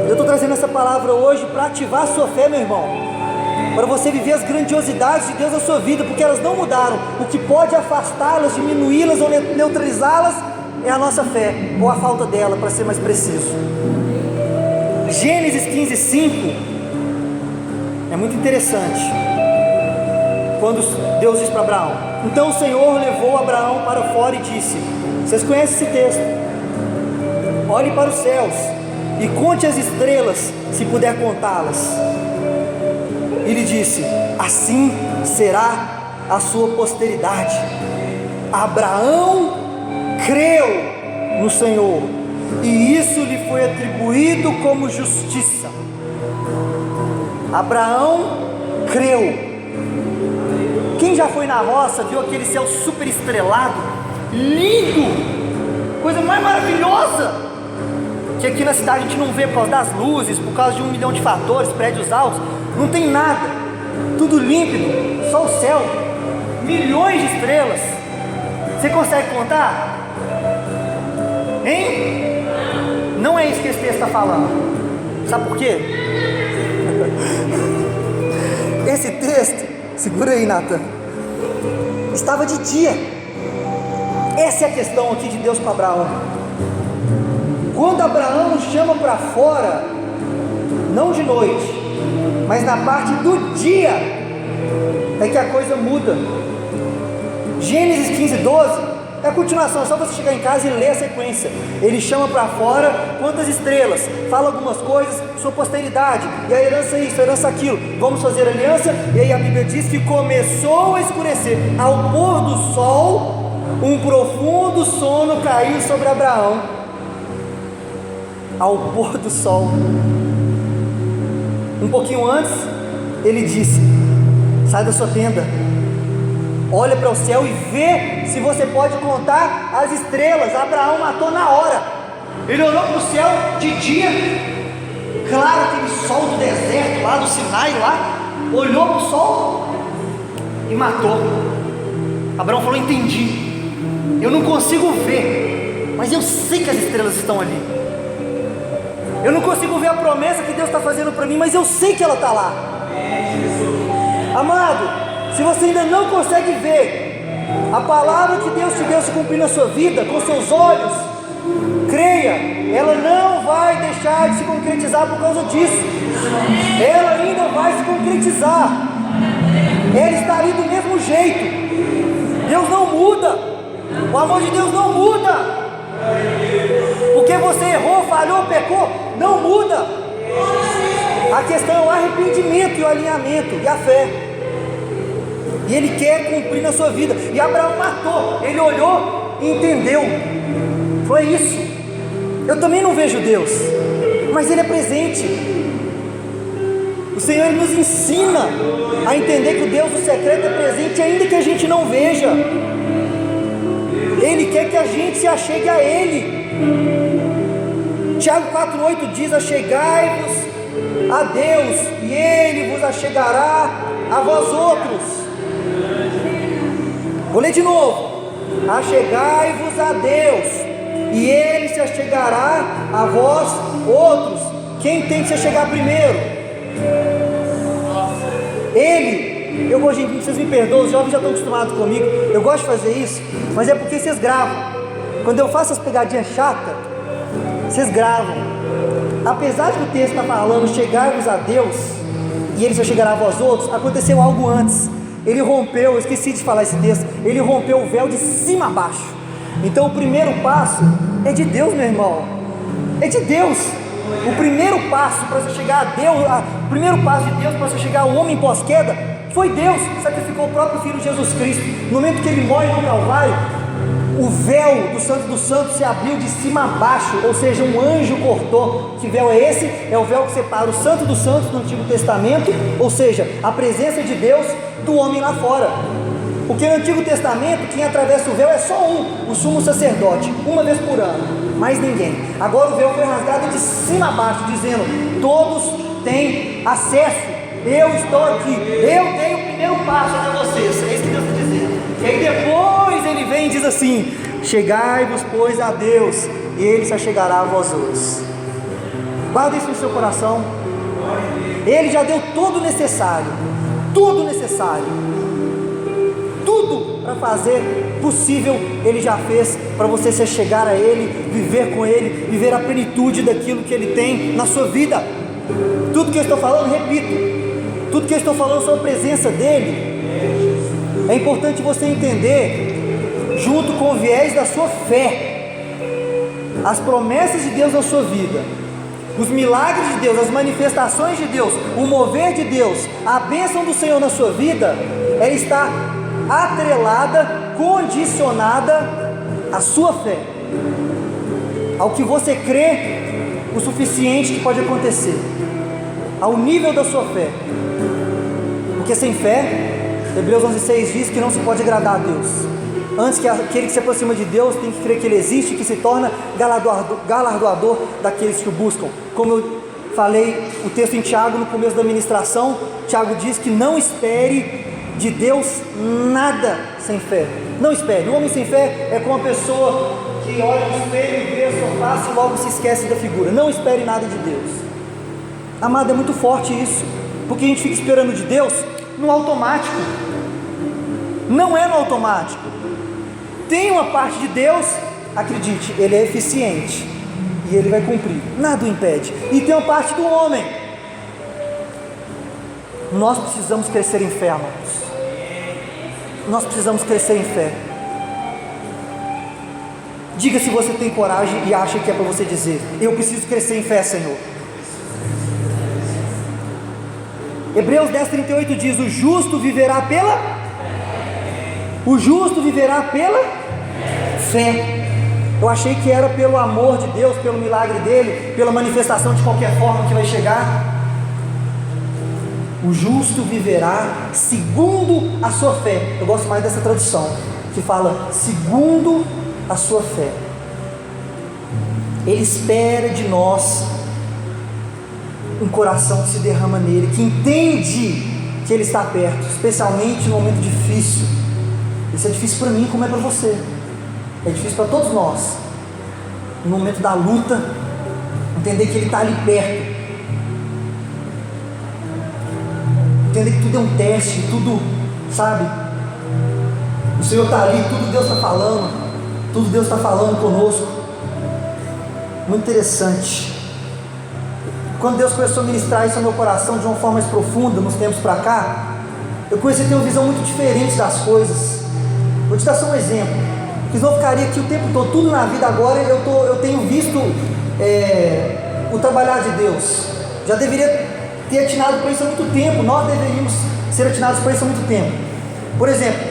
[SPEAKER 1] Eu estou trazendo essa palavra hoje para ativar a sua fé, meu irmão, para você viver as grandiosidades de Deus na sua vida, porque elas não mudaram. O que pode afastá-las, diminuí-las ou neutralizá-las é a nossa fé, ou a falta dela, para ser mais preciso. Gênesis 15:5 É muito interessante quando Deus diz para Abraão: então o Senhor levou Abraão para fora e disse, vocês conhecem esse texto, olhe para os céus e conte as estrelas, se puder contá-las. Ele disse: assim será a sua posteridade. Abraão creu no Senhor, e isso lhe foi atribuído como justiça. Abraão creu. Quem já foi na roça, viu aquele céu super estrelado, lindo, coisa mais maravilhosa, que aqui na cidade a gente não vê por causa das luzes, por causa de 1 milhão de fatores, prédios altos, não tem nada, tudo límpido, só o céu, milhões de estrelas. Você consegue contar? Hein? Não é isso que esse texto está falando. Sabe por quê? Esse texto, segura aí, Natan, estava de dia. Essa é a questão aqui de Deus para Abraão. Quando Abraão chama para fora, não de noite, mas na parte do dia, é que a coisa muda. Gênesis 15, 12 é a continuação, é só você chegar em casa e ler a sequência. Ele chama para fora quantas estrelas, fala algumas coisas, sua posteridade, e a herança isso, a herança aquilo, vamos fazer aliança. E aí a Bíblia diz que começou a escurecer, ao pôr do sol, um profundo sono caiu sobre Abraão. Ao pôr do sol. Um pouquinho antes, ele disse: sai da sua tenda, olha para o céu e vê se você pode contar as estrelas. Abraão matou na hora. Ele olhou para o céu de dia, claro, aquele sol do deserto lá do Sinai lá, olhou para o sol e matou. Abraão falou: entendi, eu não consigo ver, mas eu sei que as estrelas estão ali. Eu não consigo ver a promessa que Deus está fazendo para mim, mas eu sei que ela está lá. Amado, se você ainda não consegue ver a palavra que Deus te deu se cumprir na sua vida, com seus olhos, creia, ela não vai deixar de se concretizar por causa disso. Ela ainda vai se concretizar. Ela está ali do mesmo jeito. Deus não muda. O amor de Deus não muda. Porque você errou, falhou, pecou, não muda. A questão é o arrependimento e o alinhamento e a fé. E Ele quer cumprir na sua vida. E Abraão matou, ele olhou e entendeu. Foi isso. Eu também não vejo Deus, mas Ele é presente. O Senhor, Ele nos ensina a entender que o Deus do secreto é presente, ainda que a gente não veja. Ele quer que a gente se achegue a Ele. Tiago 4,8 diz: achegai-vos a Deus, e Ele vos achegará a vós outros. Vou ler de novo: achegai-vos a Deus, e Ele se achegará a vós outros. Quem tem que se achegar primeiro? Ele. Eu gosto de, vocês me perdoam, os jovens já estão acostumados comigo, eu gosto de fazer isso, mas é porque vocês gravam. Quando eu faço as pegadinhas chatas, vocês gravam. Apesar de o texto está falando chegai-vos a Deus e Ele se chegará a vós outros, aconteceu algo antes. Ele rompeu, eu esqueci de falar esse texto, Ele rompeu o véu de cima a baixo. Então o primeiro passo é de Deus, meu irmão, é de Deus. O primeiro passo para você chegar a Deus, o primeiro passo de Deus para você chegar ao homem pós-queda, foi Deus que sacrificou o próprio Filho Jesus Cristo. No momento que Ele morre no Calvário, o véu do Santo dos Santos se abriu de cima a baixo, ou seja, um anjo cortou. Que véu é esse? É o véu que separa o Santo dos Santos do Antigo Testamento, ou seja, a presença de Deus do homem lá fora. Porque no Antigo Testamento, quem atravessa o véu é só um, o sumo sacerdote, uma vez por ano, mais ninguém. Agora o véu foi rasgado de cima a baixo, dizendo: todos têm acesso. Eu estou aqui, eu dei o primeiro passo para vocês. É isso que Deus está dizendo. E aí depois Ele vem e diz assim: chegai-vos pois a Deus, e Ele se achegará a vós outros. Guarda isso no seu coração. Ele já deu tudo necessário, tudo necessário, tudo para fazer possível. Ele já fez para você se chegar a Ele, viver com Ele, viver a plenitude daquilo que Ele tem na sua vida. Tudo que eu estou falando, repito, Tudo que eu estou falando sobre a presença dele, é importante você entender, junto com o viés da sua fé, as promessas de Deus na sua vida, os milagres de Deus, as manifestações de Deus, o mover de Deus, a bênção do Senhor na sua vida, ela está atrelada, condicionada à sua fé, ao que você crê o suficiente que pode acontecer, ao nível da sua fé. Porque sem fé, Hebreus 11:6 diz que não se pode agradar a Deus. Antes que aquele que se aproxima de Deus tem que crer que Ele existe e que se torna galardoador daqueles que o buscam. Como eu falei o texto em Tiago no começo da ministração, Tiago diz que não espere de Deus nada sem fé. Não espere. O homem sem fé é como uma pessoa que olha no espelho e vê a sua face e logo se esquece da figura. Não espere nada de Deus. Amado, é muito forte isso, porque a gente fica esperando de Deus no automático. Não é no automático. Tem uma parte de Deus, acredite, Ele é eficiente e Ele vai cumprir, nada o impede. E tem uma parte do homem. Nós precisamos crescer em fé, amados. Nós precisamos crescer em fé. Diga se você tem coragem e acha que é para você dizer: eu preciso crescer em fé, Senhor. Hebreus 10:38 diz: o justo viverá pela fé. Eu achei que era pelo amor de Deus, pelo milagre dele, pela manifestação de qualquer forma que vai chegar. O justo viverá segundo a sua fé. Eu gosto mais dessa tradução, que fala segundo a sua fé. Ele espera de nós um coração que se derrama nele, que entende que ele está perto, especialmente no momento difícil. Isso é difícil para mim, como é para você. É difícil para todos nós. No momento da luta, entender que ele está ali perto. Entender que tudo é um teste, tudo, sabe? O Senhor está ali, tudo Deus está falando, tudo Deus está falando conosco. Muito interessante. Quando Deus começou a ministrar isso no meu coração de uma forma mais profunda, nos tempos para cá, eu comecei a ter uma visão muito diferente das coisas. Vou te dar só um exemplo, porque senão eu ficaria aqui o tempo todo, tudo na vida agora eu tenho visto o trabalhar de Deus. Já deveria ter atinado para isso há muito tempo. Nós deveríamos ser atinados para isso há muito tempo. Por exemplo,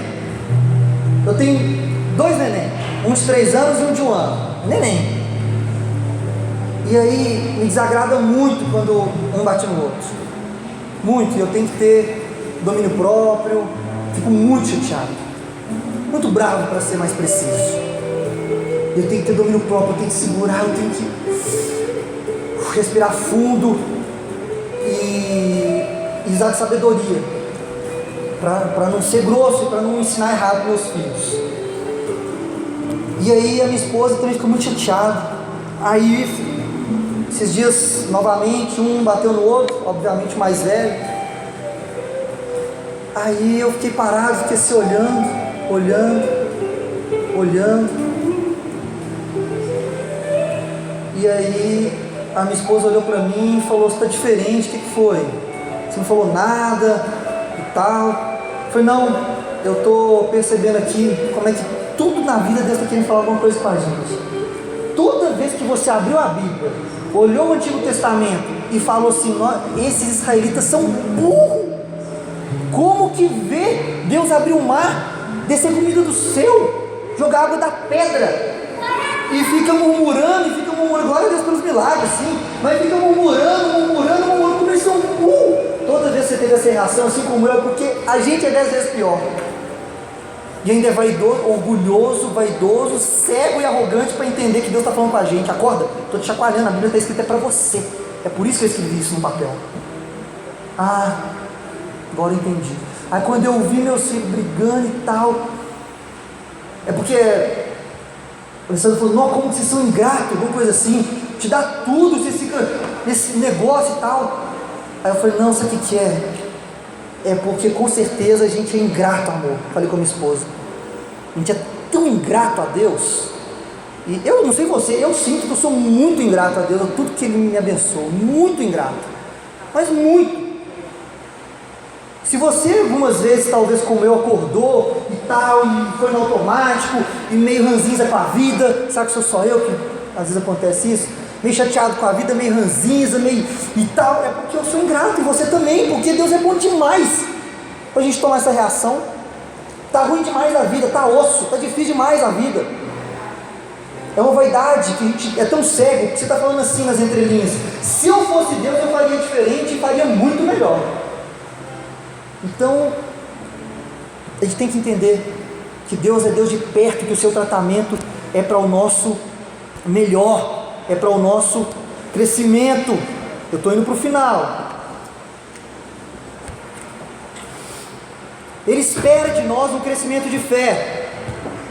[SPEAKER 1] eu tenho 2 neném, um de 3 anos e um de 1 ano, neném. E aí me desagrada muito quando um bate no outro, muito, e eu tenho que ter domínio próprio, fico muito chateado, muito bravo para ser mais preciso. Eu tenho que ter domínio próprio, eu tenho que segurar, eu tenho que respirar fundo e usar de sabedoria para não ser grosso, para não ensinar errado para meus filhos. E aí a minha esposa também fica muito chateada. Aí esses dias novamente um bateu no outro, obviamente mais velho. Aí eu fiquei parado, fiquei se olhando. E aí a minha esposa olhou para mim e falou: você está diferente, o que foi? Você não falou nada e tal. Eu falei: não, eu estou percebendo aqui como é que tudo na vida Deus está querendo falar alguma coisa com a gente. Toda vez que você abriu a Bíblia, olhou o Antigo Testamento e falou assim: esses israelitas são burros. Como que vê Deus abrir o mar, descer comida do céu, jogar água da pedra e fica murmurando, glória a Deus pelos milagres, sim, mas fica murmurando, como eles são burros. Toda vez que você teve essa reação, assim como eu, porque a gente é 10 vezes pior. E ainda é vaidoso, orgulhoso, vaidoso, cego e arrogante para entender que Deus está falando com a gente. Acorda, estou te chacoalhando, a Bíblia está escrita para você. É por isso que eu escrevi isso no papel. Ah, agora eu entendi. Aí quando eu vi meus filhos brigando e tal, é porque o Alessandro falou: não, como vocês são ingratos, alguma coisa assim, te dá tudo, vocês ficam nesse negócio e tal. Aí eu falei: não, sabe o que é? É porque com certeza a gente é ingrato, amor. Falei com a minha esposa, a gente é tão ingrato a Deus. E eu não sei você, eu sinto que eu sou muito ingrato a Deus, a tudo que Ele me abençoou, muito ingrato, mas muito. Se você algumas vezes, talvez como eu, acordou e tal, e foi no automático, e meio ranzinza com a vida, sabe que sou só eu que às vezes acontece isso? Meio chateado com a vida, meio ranzinza, meio e tal, é porque eu sou ingrato, e você também, porque Deus é bom demais para a gente tomar essa reação. Está ruim demais a vida, está osso, está difícil demais a vida. É uma vaidade que a gente é tão cego, que você está falando assim nas entrelinhas: se eu fosse Deus eu faria diferente e faria muito melhor. Então, a gente tem que entender que Deus é Deus de perto, que o seu tratamento é para o nosso melhor, é para o nosso crescimento. Eu estou indo para o final. Ele espera de nós um crescimento de fé.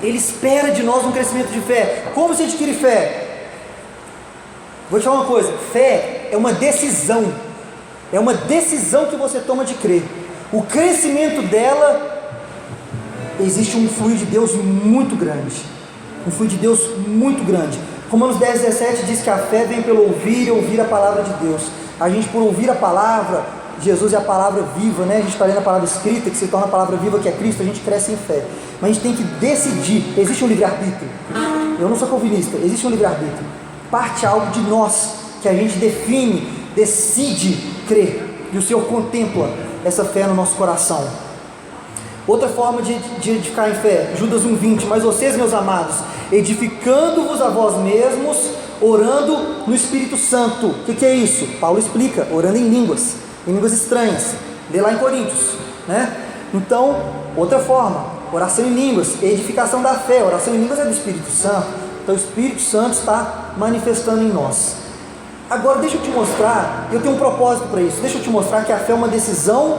[SPEAKER 1] Ele espera de nós um crescimento de fé. Como se adquire fé? Vou te falar uma coisa: fé é uma decisão. É uma decisão que você toma de crer. O crescimento dela, existe um fluir de Deus muito grande. Um fluir de Deus muito grande. Romanos 10:17 diz que a fé vem pelo ouvir e ouvir a palavra de Deus. A gente, por ouvir a palavra, Jesus é a palavra viva, né? A gente está lendo a palavra escrita, que se torna a palavra viva, que é Cristo, a gente cresce em fé. Mas a gente tem que decidir. Existe um livre-arbítrio. Eu não sou calvinista, existe um livre-arbítrio. Parte algo de nós, que a gente define, decide crer. E o Senhor contempla essa fé no nosso coração. Outra forma de edificar em fé, Judas 1:20, mas vocês, meus amados, edificando-vos a vós mesmos, orando no Espírito Santo. O que é isso? Paulo explica: orando em línguas estranhas. Lê lá em Coríntios, né? Então, outra forma, oração em línguas, edificação da fé. Oração em línguas é do Espírito Santo. Então o Espírito Santo está manifestando em nós. Agora deixa eu te mostrar, eu tenho um propósito para isso. Deixa eu te mostrar que a fé é uma decisão,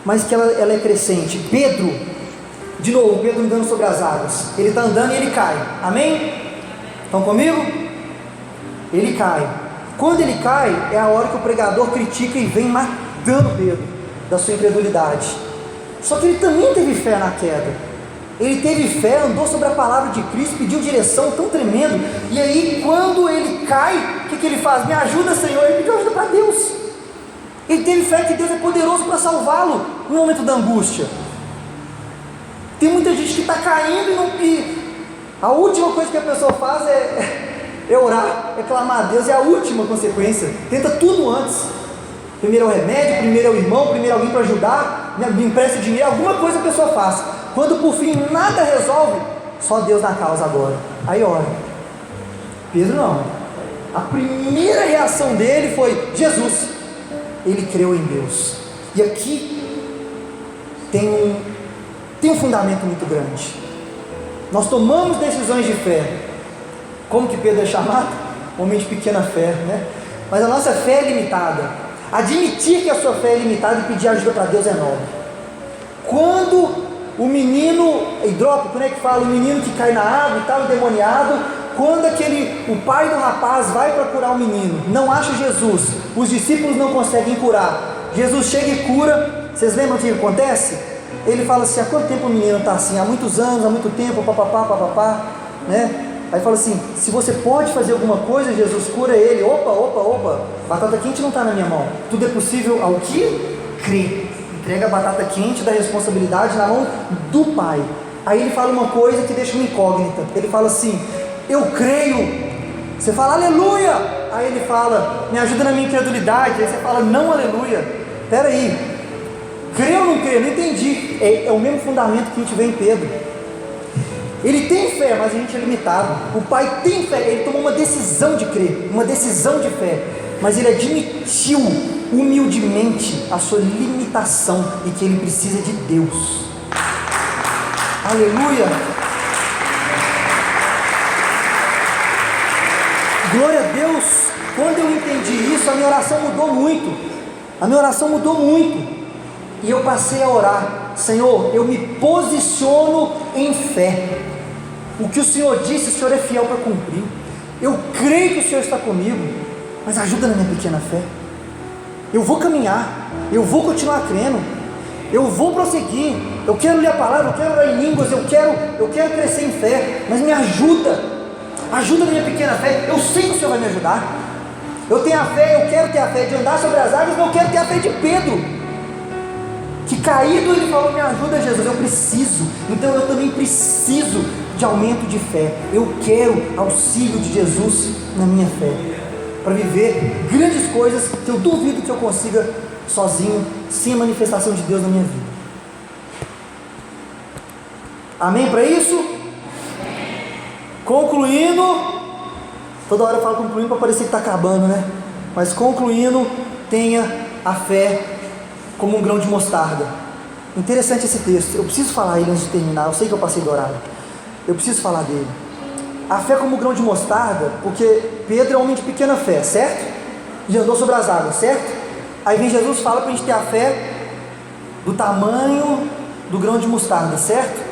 [SPEAKER 1] mas que ela é crescente. Pedro, de novo, Pedro andando sobre as águas. Ele está andando e ele cai. Amém? Estão comigo? Ele cai. Quando ele cai, é a hora que o pregador critica e vem matando Pedro da sua incredulidade. Só que ele também teve fé na queda. Ele teve fé, andou sobre a palavra de Cristo, pediu direção, tão tremendo. E aí, quando ele cai, o que ele faz? Me ajuda, Senhor. Ele pediu ajuda para Deus. Ele teve fé que Deus é poderoso para salvá-lo no momento da angústia. Tem muita gente que está caindo e a última coisa que a pessoa faz é orar, é clamar a Deus, é a última consequência. Tenta tudo antes. Primeiro é o remédio, primeiro é o irmão, primeiro é alguém para ajudar, me empresta dinheiro, alguma coisa a pessoa faz. Quando por fim nada resolve, só Deus na causa agora. Aí ora. Pedro não. A primeira reação dele foi Jesus. Ele creu em Deus. E aqui tem um fundamento muito grande. Nós tomamos decisões de fé. Como que Pedro é chamado? Homem de pequena fé, né? Mas a nossa fé é limitada. Admitir que a sua fé é limitada e pedir ajuda para Deus é nobre. Quando o menino hidrópico, né, que fala, o menino que cai na água e tal, endemoniado, quando o pai do rapaz vai procurar o menino, não acha Jesus, os discípulos não conseguem curar, Jesus chega e cura. Vocês lembram o que acontece? Ele fala assim: há quanto tempo o menino está assim? Há muitos anos, há muito tempo, papapá, né? Aí fala assim: se você pode fazer alguma coisa, Jesus, cura ele. Opa, batata quente não está na minha mão. Tudo é possível ao que crê. Entrega a batata quente da responsabilidade na mão do Pai. Aí ele fala uma coisa que deixa uma incógnita. Ele fala assim: eu creio. Você fala aleluia. Aí ele fala: me ajuda na minha incredulidade. Aí você fala: não aleluia. Espera aí, crê ou não crê? Não entendi. É o mesmo fundamento que a gente vê em Pedro. Ele tem fé, mas a gente é limitado. O pai tem fé, ele tomou uma decisão de crer, uma decisão de fé, mas ele admitiu humildemente a sua limitação e que ele precisa de Deus. Aleluia! Glória a Deus! Quando eu entendi isso, a minha oração mudou muito. E eu passei a orar: Senhor, eu me posiciono em fé. O que o Senhor disse, o Senhor é fiel para cumprir. Eu creio que o Senhor está comigo, mas ajuda na minha pequena fé. Eu vou caminhar, eu vou continuar crendo, eu vou prosseguir. Eu quero ler a palavra, eu quero orar em línguas, eu quero crescer em fé, mas me ajuda na minha pequena fé. Eu sei que o Senhor vai me ajudar. Eu tenho a fé, eu quero ter a fé de andar sobre as águas, mas eu quero ter a fé de Pedro. que caído ele falou: me ajuda, Jesus, eu preciso. Então eu também preciso de aumento de fé. Eu quero auxílio de Jesus na minha fé, para viver grandes coisas que eu duvido que eu consiga sozinho, sem a manifestação de Deus na minha vida. Amém para isso? Concluindo, toda hora eu falo concluindo para parecer que está acabando, né? Mas concluindo, tenha a fé como um grão de mostarda. Interessante esse texto, eu preciso falar ele antes de terminar, eu sei que eu passei do horário, eu preciso falar dele. A fé como um grão de mostarda, porque Pedro é um homem de pequena fé, certo? E andou sobre as águas, certo? Aí vem Jesus e fala para a gente ter a fé do tamanho do grão de mostarda, certo?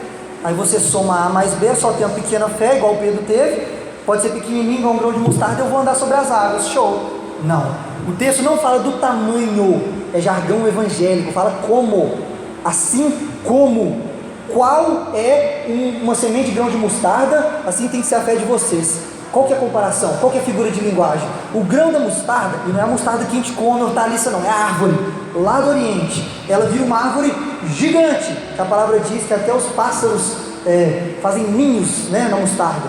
[SPEAKER 1] Aí você soma A mais B, só tem uma pequena fé, igual o Pedro teve, pode ser pequenininho, igual um grão de mostarda, eu vou andar sobre as águas, show. Não, o texto não fala do tamanho, é jargão evangélico, fala como, assim como. Qual é uma semente de grão de mostarda, assim tem que ser a fé de vocês. Qual que é a comparação? Qual que é a figura de linguagem? O grão da mostarda, e não é a mostarda que a gente come, hortaliça não, é a árvore, lá do Oriente, ela vira uma árvore gigante, que a palavra diz que até os pássaros fazem ninhos, né, na mostarda.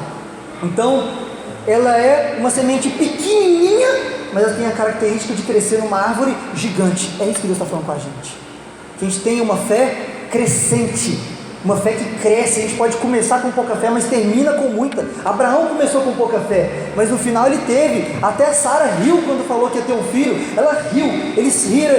[SPEAKER 1] Então, ela é uma semente pequenininha, mas ela tem a característica de crescer numa árvore gigante. É isso que Deus está falando com a gente, que a gente tenha uma fé crescente, uma fé que cresce. A gente pode começar com pouca fé, mas termina com muita. Abraão começou com pouca fé, mas no final ele teve. Até Sara riu quando falou que ia ter um filho. Ela riu, eles riram.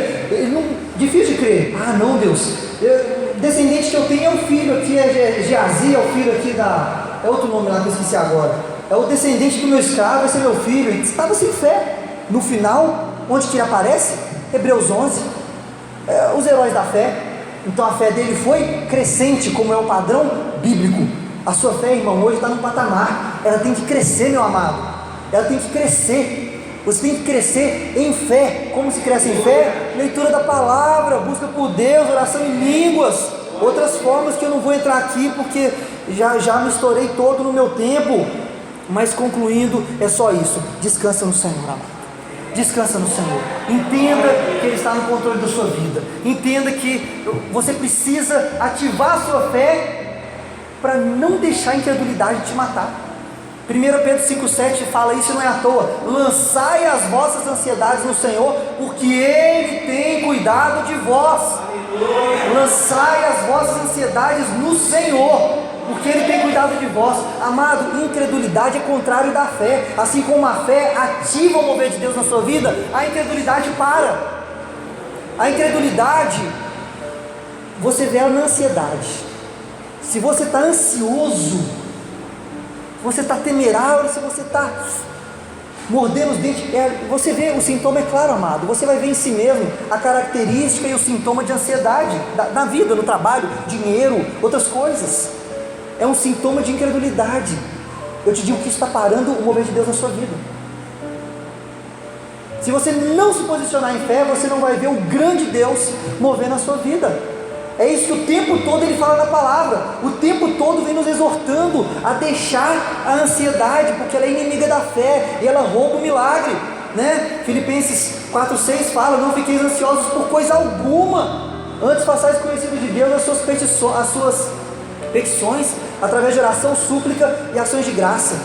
[SPEAKER 1] Difícil de crer. Ah não, Deus, o descendente que eu tenho é o filho aqui, é Geazi, é o filho aqui da... é outro nome lá que eu esqueci agora. É o descendente do meu escravo, vai ser meu filho. Ele estava sem fé. No final, onde que ele aparece? Hebreus 11, os heróis da fé. Então a fé dele foi crescente, como é o padrão bíblico. A sua fé, irmão, hoje está num patamar. Ela tem que crescer, meu amado. Ela tem que crescer. Você tem que crescer em fé. Como se cresce em fé? Leitura da palavra, busca por Deus, oração em línguas. Outras formas que eu não vou entrar aqui, porque já me estourei todo no meu tempo. Mas concluindo, é só isso. Descansa no Senhor, amado. Descansa no Senhor. Entenda que Ele está no controle da sua vida. Entenda que você precisa ativar a sua fé para não deixar a incredulidade te matar. 1 Pedro 5,7 fala isso, não é à toa. Lançai as vossas ansiedades no Senhor, porque Ele tem cuidado de vós. Lançai as vossas ansiedades no Senhor, porque Ele tem cuidado de vós. Amado, incredulidade é contrário da fé. Assim como a fé ativa o mover de Deus na sua vida, a incredulidade para. A incredulidade, você vê ela na ansiedade. Se você está ansioso, se você está temerário, se você está mordendo os dentes, você vê, o sintoma é claro, amado. Você vai ver em si mesmo a característica e o sintoma de ansiedade na vida, no trabalho, dinheiro, outras coisas. É um sintoma de incredulidade. Eu te digo que isso está parando o mover de Deus na sua vida. Se você não se posicionar em fé, você não vai ver o grande Deus mover na sua vida. É isso que o tempo todo Ele fala na palavra. O tempo todo vem nos exortando a deixar a ansiedade, porque ela é inimiga da fé e ela rouba o milagre, né? Filipenses 4,6 fala: não fiqueis ansiosos por coisa alguma, antes façais conhecido de Deus as suas petições, através de oração, súplica e ações de graça,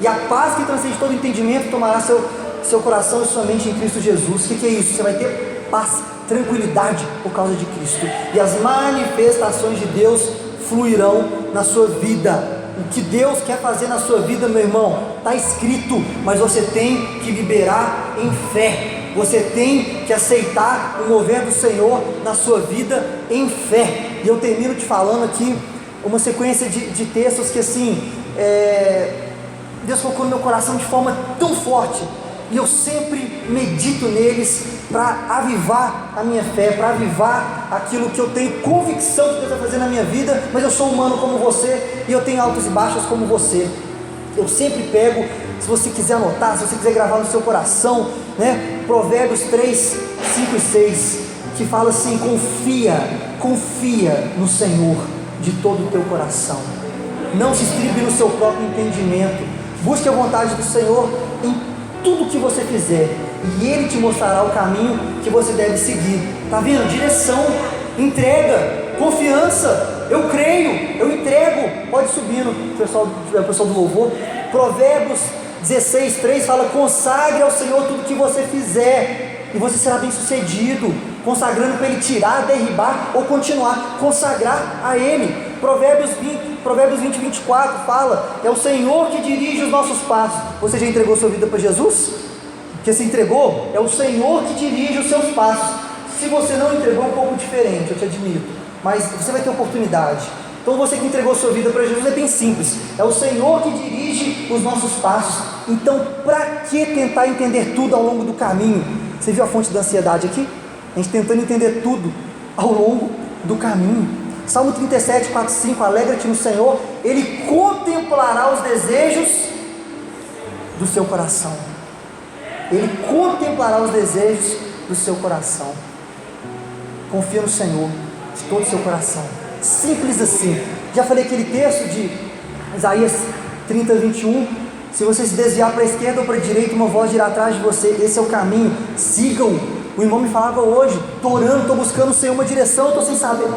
[SPEAKER 1] e a paz que transcende todo entendimento tomará seu coração e sua mente em Cristo Jesus. O que é isso? Você vai ter paz, tranquilidade por causa de Cristo, e as manifestações de Deus fluirão na sua vida. O que Deus quer fazer na sua vida, meu irmão, está escrito, mas você tem que liberar em fé. Você tem que aceitar o mover do Senhor na sua vida em fé. E eu termino te falando aqui uma sequência de textos que assim, Deus colocou no meu coração de forma tão forte, e eu sempre medito neles para avivar a minha fé, para avivar aquilo que eu tenho convicção que Deus vai fazer na minha vida. Mas eu sou humano como você, e eu tenho altos e baixos como você. Eu sempre pego, se você quiser anotar, se você quiser gravar no seu coração, né? Provérbios 3, 5 e 6, que fala assim: confia no Senhor de todo o teu coração, não se estribe no seu próprio entendimento, busque a vontade do Senhor em tudo que você fizer, e Ele te mostrará o caminho que você deve seguir. Está vendo? Direção. entrega, confiança, eu creio, eu entrego. Pode subir o pessoal do louvor. Provérbios 16:3 fala: consagre ao Senhor tudo que você fizer, e você será bem sucedido, consagrando para Ele tirar, derribar ou continuar. Consagrar a Ele. Provérbios 20:24 fala: é o Senhor que dirige os nossos passos. Você já entregou sua vida para Jesus? Porque se entregou, é o Senhor que dirige os seus passos. Se você não entregou, é um pouco diferente, eu te admito, mas você vai ter oportunidade. Então você que entregou sua vida para Jesus, é bem simples, é o Senhor que dirige os nossos passos. Então para que tentar entender tudo ao longo do caminho? Você viu a fonte da ansiedade aqui? A gente tentando entender tudo ao longo do caminho. Salmo 37, 4, 5: alegra-te no Senhor, Ele contemplará os desejos do seu coração. Ele contemplará os desejos do seu coração. Confia no Senhor de todo o seu coração. Simples assim. Já falei aquele texto de Isaías 30:21: se você se desviar para a esquerda ou para a direita, uma voz dirá atrás de você: esse é o caminho, sigam. O irmão me falava hoje: estou orando, estou buscando o Senhor uma direção, estou sem saber.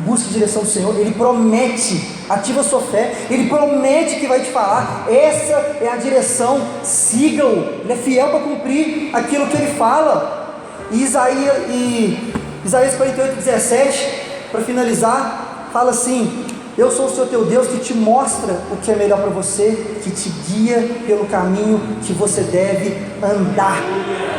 [SPEAKER 1] Busque a direção do Senhor. Ele promete, ativa a sua fé, Ele promete que vai te falar: essa é a direção, sigam. Ele é fiel para cumprir aquilo que Ele fala. E Isaías 48:17, para finalizar, fala assim: eu sou o Senhor teu Deus, que te mostra o que é melhor para você, que te guia pelo caminho que você deve andar.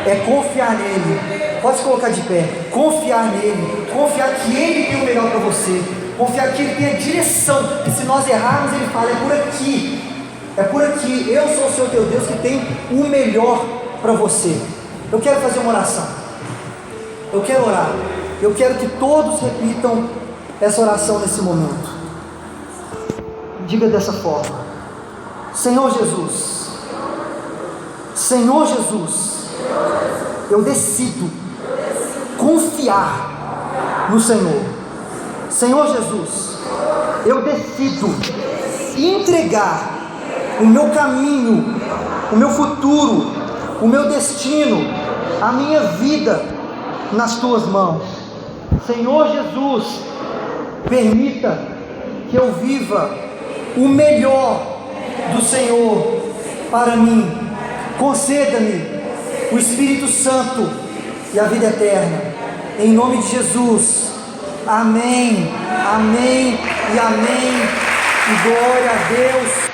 [SPEAKER 1] É confiar nele. Pode se colocar de pé. Confiar nele, confiar que Ele tem o melhor para você, confiar que Ele tem a direção, e se nós errarmos, Ele fala: é por aqui, é por aqui. Eu sou o Senhor teu Deus, que tem o melhor para você. Eu quero fazer uma oração, eu quero orar, eu quero que todos repitam essa oração nesse momento. Diga dessa forma: Senhor Jesus, Senhor Jesus, eu decido confiar no Senhor. Senhor Jesus, eu decido entregar o meu caminho, o meu futuro, o meu destino, a minha vida nas tuas mãos. Senhor Jesus, permita que eu viva o melhor do Senhor para mim. Conceda-me o Espírito Santo e a vida eterna, em nome de Jesus. Amém, amém e amém, e glória a Deus.